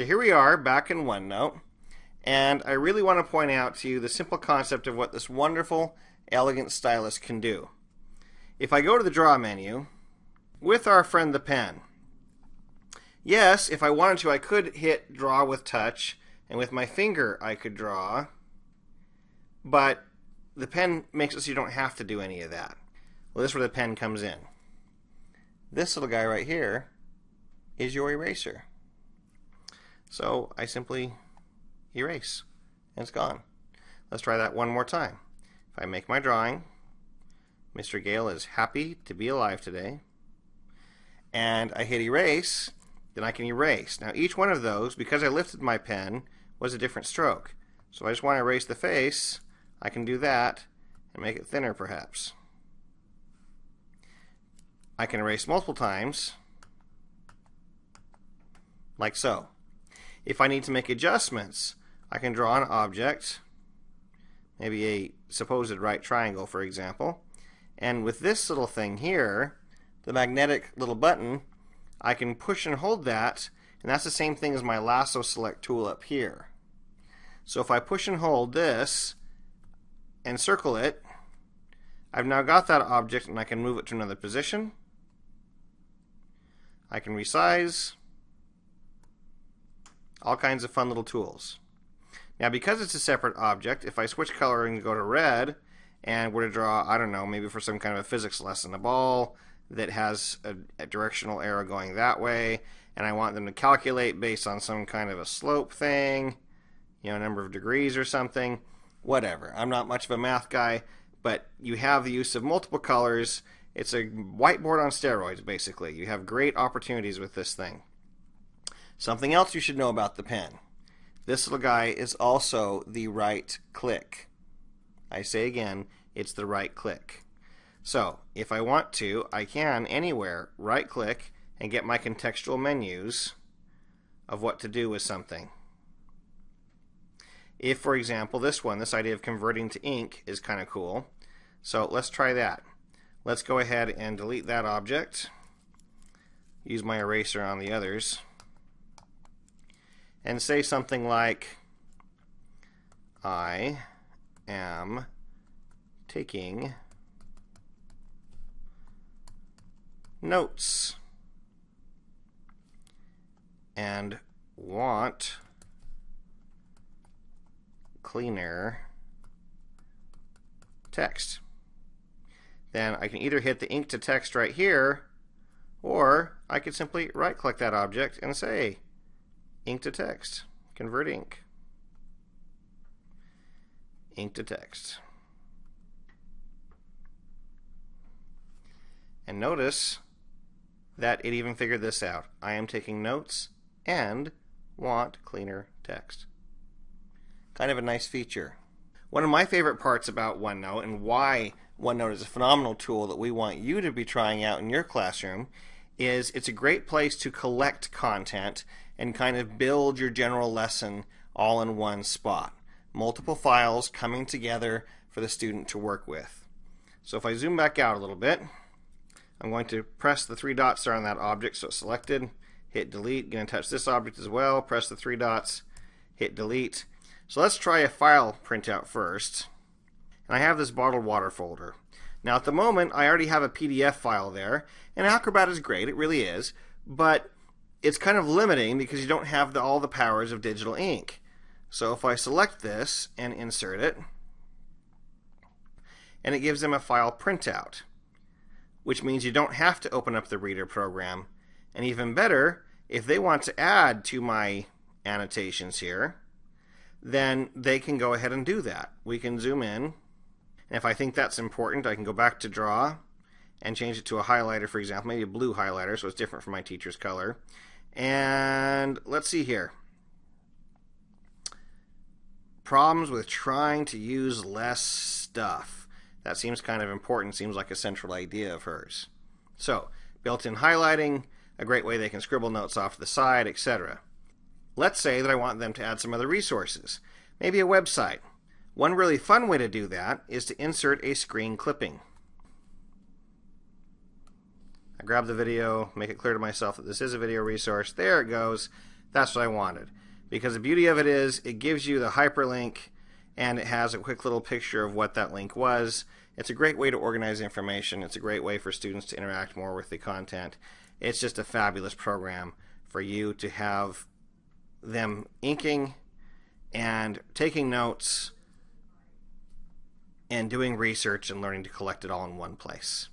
So here we are back in OneNote, and I really want to point out to you the simple concept of what this wonderful, elegant stylus can do. If I go to the Draw menu, with our friend the pen, yes, if I wanted to, I could hit Draw with Touch, and with my finger I could draw, but the pen makes it so you don't have to do any of that. Well, this is where the pen comes in. This little guy right here is your eraser. So I simply erase, and it's gone. Let's try that one more time. If I make my drawing, Mr. Gale is happy to be alive today, and I hit erase, then I can erase. Now each one of those, because I lifted my pen, was a different stroke. So if I just want to erase the face, I can do that and make it thinner perhaps. I can erase multiple times, like so. If I need to make adjustments, I can draw an object, maybe a supposed right triangle for example, and with this little thing here, the magnetic little button, I can push and hold that, and that's the same thing as my lasso select tool up here. So if I push and hold this and circle it, I've now got that object and I can move it to another position. I can resize. All kinds of fun little tools. Now because it's a separate object, if I switch color and go to red and were to draw, I don't know, maybe for some kind of a physics lesson, a ball that has a directional arrow going that way, and I want them to calculate based on some kind of a slope thing, you know, a number of degrees or something, whatever. I'm not much of a math guy, but you have the use of multiple colors. It's a whiteboard on steroids, basically. You have great opportunities with this thing. Something else you should know about the pen. This little guy is also the right click. I say again, it's the right click. So, if I want to, I can anywhere right click and get my contextual menus of what to do with something. If, for example, this idea of converting to ink is kind of cool. So let's try that. Let's go ahead and delete that object. Use my eraser on the others. And say something like, I am taking notes and want cleaner text. Then I can either hit the ink to text right here, or I could simply right click that object and say ink to text, convert ink, ink to text. And notice that it even figured this out. I am taking notes and want cleaner text. Kind of a nice feature. One of my favorite parts about OneNote, and why OneNote is a phenomenal tool that we want you to be trying out in your classroom, is it's a great place to collect content and kind of build your general lesson all in one spot. Multiple files coming together for the student to work with. So if I zoom back out a little bit, I'm going to press the three dots there on that object so it's selected, hit delete, going to touch this object as well, press the three dots, hit delete. So let's try a file printout first. And I have this bottled water folder. Now at the moment I already have a PDF file there, and Acrobat is great, it really is, but it's kind of limiting because you don't have all the powers of digital ink. So if I select this and insert it, and it gives them a file printout, which means you don't have to open up the Reader program. And even better, if they want to add to my annotations here, then they can go ahead and do that. We can zoom in, and if I think that's important, I can go back to Draw and change it to a highlighter, for example, maybe a blue highlighter, so it's different from my teacher's color. And let's see here. Problems with trying to use less stuff. That seems kind of important, seems like a central idea of hers. So, built-in highlighting, a great way they can scribble notes off to the side, etc. Let's say that I want them to add some other resources, maybe a website. One really fun way to do that is to insert a screen clipping. I grab the video, make it clear to myself that this is a video resource. There it goes. That's what I wanted. Because the beauty of it is it gives you the hyperlink and it has a quick little picture of what that link was. It's a great way to organize information. It's a great way for students to interact more with the content. It's just a fabulous program for you to have them inking and taking notes and doing research and learning to collect it all in one place.